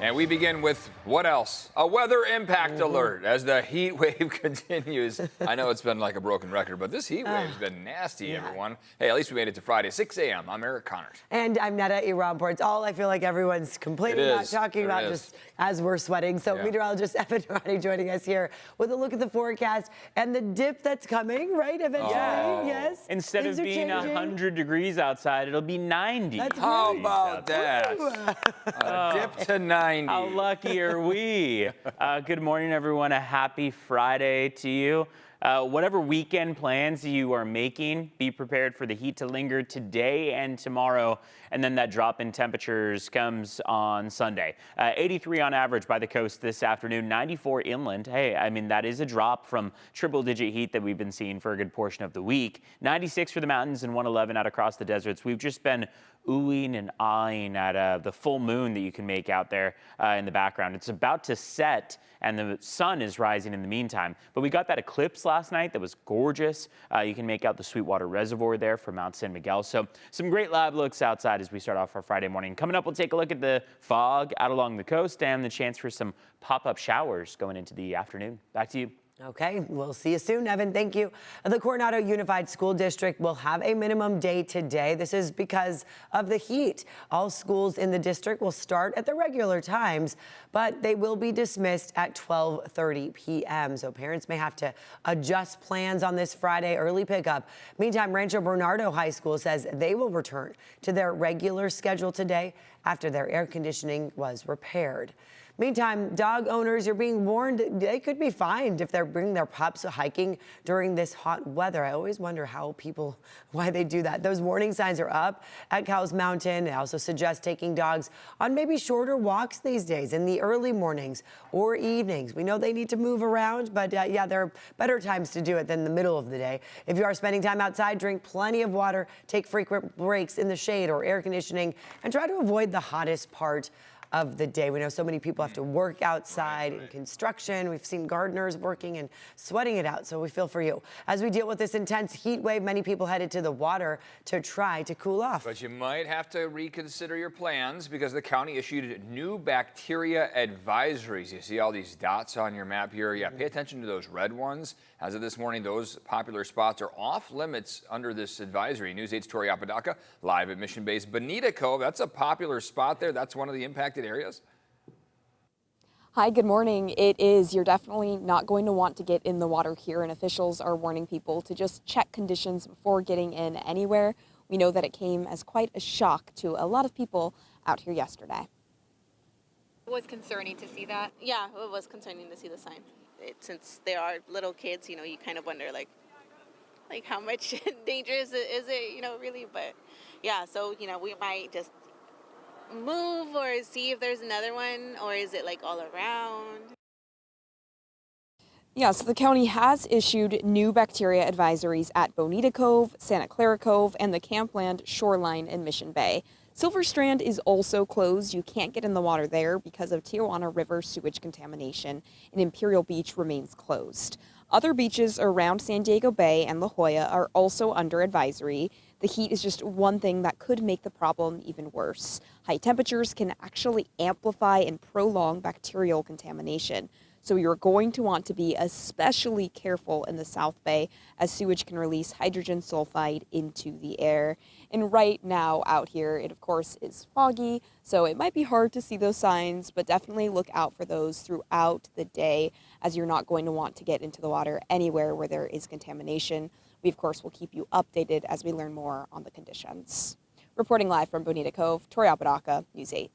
And we begin with what else? A weather impact alert as the heat wave continues. I know it's been like a broken record, but this heat wave has been nasty, everyone. Hey, at least we made it to Friday, 6 a.m. I'm Eric Connors. And I'm Netta Irampour. It's all I feel like everyone's complaining about, talking about just as we're sweating. So meteorologist Evan Rani joining us here with a look at the forecast and the dip that's coming, right? Eventually, yes. Instead of being 100 degrees outside, it'll be 90. How about that? Dip to 90. How lucky are we? Good morning, everyone. A happy Friday to you. Whatever weekend plans you are making, be prepared for the heat to linger today and tomorrow, and then that drop in temperatures comes on Sunday. 83 on average by the coast this afternoon, 94 inland. Hey, I mean, that is a drop from triple-digit heat that we've been seeing for a good portion of the week. 96 for the mountains and 111 out across the deserts. We've just been oohing and eyeing at the full moon that you can make out there in the background. It's about to set, and the sun is rising in the meantime. But we got that eclipse last night that was gorgeous. You can make out the Sweetwater Reservoir there for Mount San Miguel. So some great live looks outside as we start off our Friday morning. Coming up, we'll take a look at the fog out along the coast and the chance for some pop-up showers going into the afternoon. Back to you. Okay, we'll see you soon, Evan. Thank you. The Coronado Unified School District will have a minimum day today. This is because of the heat. All schools in the district will start at their regular times, but they will be dismissed at 12:30 p.m. So parents may have to adjust plans on this Friday early pickup. Meantime, Rancho Bernardo High School says they will return to their regular schedule today after their air conditioning was repaired. Meantime, dog owners, you're being warned they could be fined if they're bringing their pups hiking during this hot weather. I always wonder why they do that. Those warning signs are up at Cowles Mountain. They also suggest taking dogs on maybe shorter walks these days in the early mornings or evenings. We know they need to move around, but yeah, there are better times to do it than the middle of the day. If you are spending time outside, drink plenty of water, take frequent breaks in the shade or air conditioning, and try to avoid the hottest part of the day. We know so many people have to work outside in construction. We've seen gardeners working and sweating it out, so we feel for you. As we deal with this intense heat wave, many people headed to the water to try to cool off. But you might have to reconsider your plans because the county issued new bacteria advisories. You see all these dots on your map here. Yeah, pay attention to those red ones. As of this morning, those popular spots are off limits under this advisory. News 8's Tori Apodaca live at Mission Bay's Bonita Cove. That's a popular spot there. That's one of the impacted areas. Hi, good morning. It is. You're definitely not going to want to get in the water here, and officials are warning people to just check conditions before getting in anywhere. We know that it came as quite a shock to a lot of people out here yesterday. It was concerning to see that. Yeah, it was concerning to see the sign. Since there are little kids, you kind of wonder like how much danger is it, really. But yeah, so, we might just move or see if there's another one, or is it like all around? Yeah, so the county has issued new bacteria advisories at Bonita Cove, Santa Clara Cove, and the Campland shoreline in Mission Bay. Silver Strand is also closed. You can't get in the water there because of Tijuana River sewage contamination, and Imperial Beach remains closed. Other beaches around San Diego Bay and La Jolla are also under advisory. The heat is just one thing that could make the problem even worse. High temperatures can actually amplify and prolong bacterial contamination. So you're going to want to be especially careful in the South Bay, as sewage can release hydrogen sulfide into the air. And right now out here, it of course is foggy, so it might be hard to see those signs, but definitely look out for those throughout the day, as you're not going to want to get into the water anywhere where there is contamination. We of course will keep you updated as we learn more on the conditions. Reporting live from Bonita Cove, Tori Apodaca, News 8.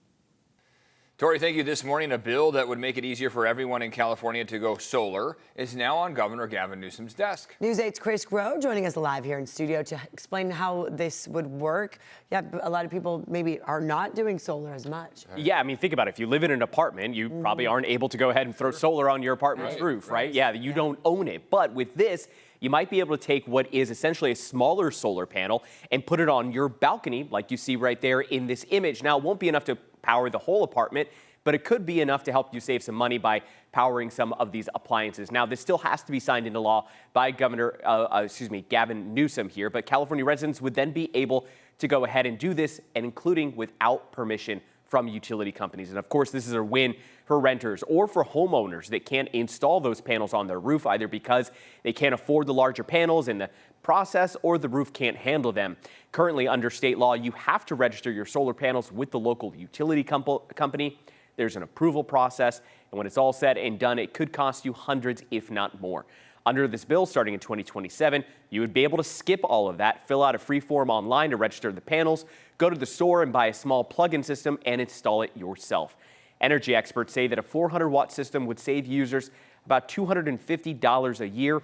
Tori, thank you. This morning, a bill that would make it easier for everyone in California to go solar is now on Governor Gavin Newsom's desk. News 8's Chris Groh joining us live here in studio to explain how this would work. Yeah, a lot of people maybe are not doing solar as much. Yeah, I mean, think about it. If you live in an apartment, you probably aren't able to go ahead and throw solar on your apartment's roof, right? Yeah, you don't own it. But with this, you might be able to take what is essentially a smaller solar panel and put it on your balcony, like you see right there in this image. Now, it won't be enough to power the whole apartment, but it could be enough to help you save some money by powering some of these appliances. Now, this still has to be signed into law by Gavin Newsom here, but California residents would then be able to go ahead and do this, and including without permission from utility companies. And of course, this is a win for renters or for homeowners that can't install those panels on their roof, either because they can't afford the larger panels in the process or the roof can't handle them. Currently, under state law, you have to register your solar panels with the local utility company. There's an approval process, and when it's all said and done, it could cost you hundreds, if not more. Under this bill, starting in 2027, you would be able to skip all of that, fill out a free form online to register the panels, go to the store and buy a small plug-in system and install it yourself. Energy experts say that a 400-watt system would save users about $250 a year.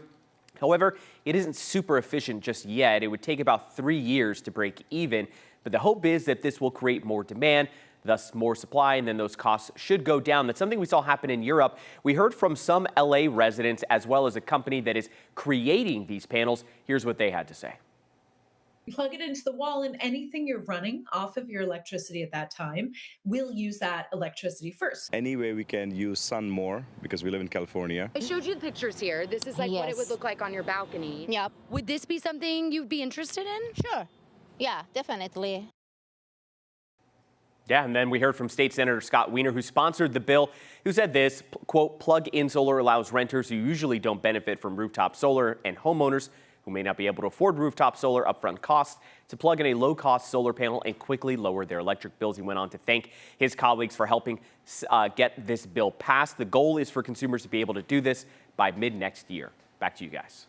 However, it isn't super efficient just yet. It would take about 3 years to break even, but the hope is that this will create more demand, thus more supply, and then those costs should go down. That's something we saw happen in Europe. We heard from some LA residents as well as a company that is creating these panels. Here's what they had to say. You plug it into the wall, and anything you're running off of your electricity at that time will use that electricity first. Anyway, we can use sun more because we live in California. I showed you the pictures here. This is like what it would look like on your balcony. Yep. Would this be something you'd be interested in? Sure. Yeah, definitely. Yeah, and then we heard from State Senator Scott Wiener, who sponsored the bill, who said this, quote, plug-in solar allows renters who usually don't benefit from rooftop solar and homeowners who may not be able to afford rooftop solar upfront costs to plug in a low-cost solar panel and quickly lower their electric bills. He went on to thank his colleagues for helping get this bill passed. The goal is for consumers to be able to do this by mid-next year. Back to you guys.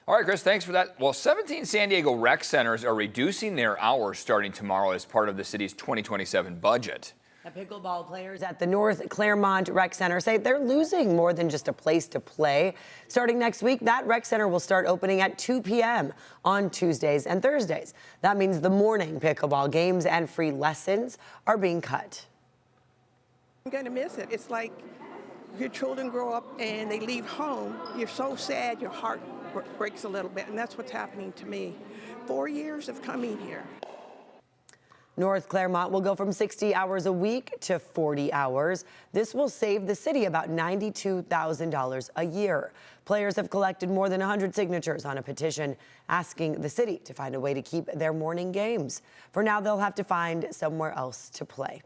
All right, Chris, thanks for that. Well, 17 San Diego rec centers are reducing their hours starting tomorrow as part of the city's 2027 budget. The pickleball players at the North Claremont Rec Center say they're losing more than just a place to play. Starting next week, that rec center will start opening at 2 p.m. on Tuesdays and Thursdays. That means the morning pickleball games and free lessons are being cut. I'm going to miss it. It's like your children grow up and they leave home. You're so sad, your heart breaks a little bit, and that's what's happening to me. 4 years of coming here. North Claremont will go from 60 hours a week to 40 hours. This will save the city about $92,000 a year. Players have collected more than 100 signatures on a petition asking the city to find a way to keep their morning games. For now, they'll have to find somewhere else to play.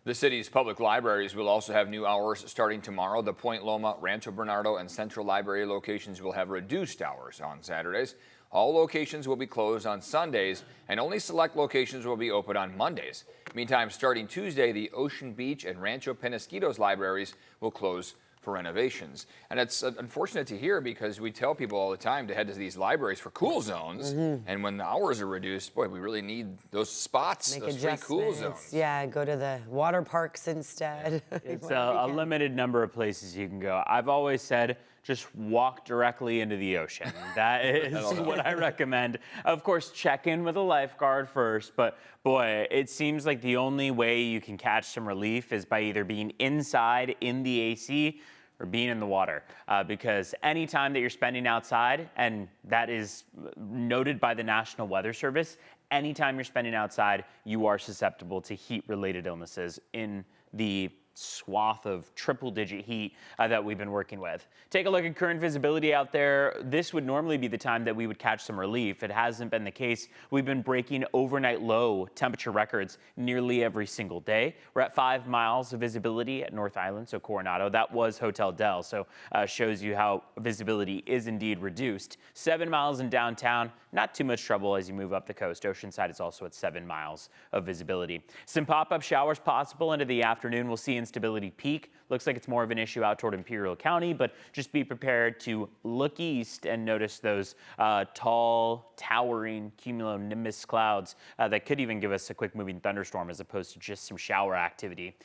The city's public libraries will also have new hours starting tomorrow. The Point Loma, Rancho Bernardo, and Central Library locations will have reduced hours on Saturdays. All locations will be closed on Sundays, and only select locations will be open on Mondays. Meantime, starting Tuesday, the Ocean Beach and Rancho Penasquitos libraries will close for renovations. And it's unfortunate to hear because we tell people all the time to head to these libraries for cool zones. And when the hours are reduced, boy, we really need those spots, Make those free cool adjustments. zones. Yeah, go to the water parks instead. It's a limited number of places you can go. I've always said just walk directly into the ocean. That is what I recommend. Of course, check in with a lifeguard first, but boy, it seems like the only way you can catch some relief is by either being inside in the AC or being in the water, because any time that you're spending outside, and that is noted by the National Weather Service, anytime you're spending outside, you are susceptible to heat-related illnesses in the swath of triple-digit heat that we've been working with. Take a look at current visibility out there. This would normally be the time that we would catch some relief. It hasn't been the case. We've been breaking overnight low temperature records nearly every single day. We're at 5 miles of visibility at North Island, so Coronado. That was Hotel Del, so shows you how visibility is indeed reduced. 7 miles in downtown, not too much trouble as you move up the coast. Oceanside is also at 7 miles of visibility. Some pop-up showers possible into the afternoon. We'll see instability peak. Looks like it's more of an issue out toward Imperial County, but just be prepared to look east and notice those tall, towering cumulonimbus clouds that could even give us a quick moving thunderstorm as opposed to just some shower activity.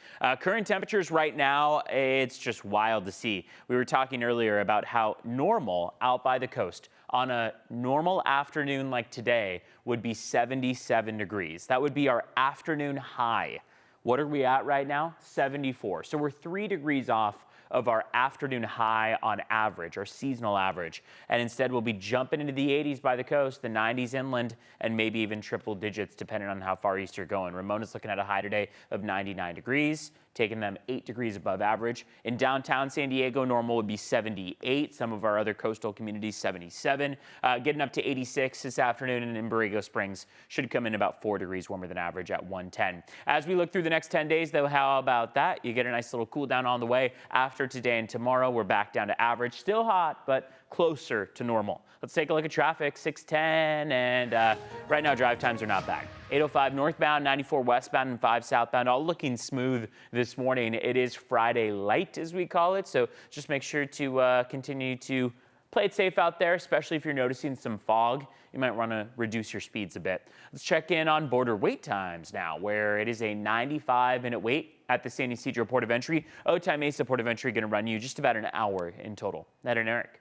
Current temperatures right now, it's just wild to see. We were talking earlier about how normal out by the coast on a normal afternoon like today would be 77 degrees. That would be our afternoon high. What are we at right now? 74. So we're 3 degrees off of our afternoon high on average, our seasonal average. And instead we'll be jumping into the 80s by the coast, the 90s inland, and maybe even triple digits depending on how far east you're going. Ramona's looking at a high today of 99 degrees. taking them 8 degrees above average. In downtown San Diego, normal would be 78. Some of our other coastal communities, 77. Getting up to 86 this afternoon, and in Borrego Springs should come in about 4 degrees warmer than average at 110. As we look through the next 10 days, though, how about that? You get a nice little cool down on the way. After today and tomorrow, we're back down to average. Still hot, but closer to normal. Let's take a look at traffic, 610, and right now drive times are not bad. 805 northbound, 94 westbound, and 5 southbound, all looking smooth this morning. It is Friday light, as we call it, so just make sure to continue to play it safe out there, especially if you're noticing some fog. You might want to reduce your speeds a bit. Let's check in on border wait times now, where it is a 95-minute wait at the San Ysidro Port of Entry. Otay Mesa Port of Entry going to run you just about an hour in total. Ned and Eric.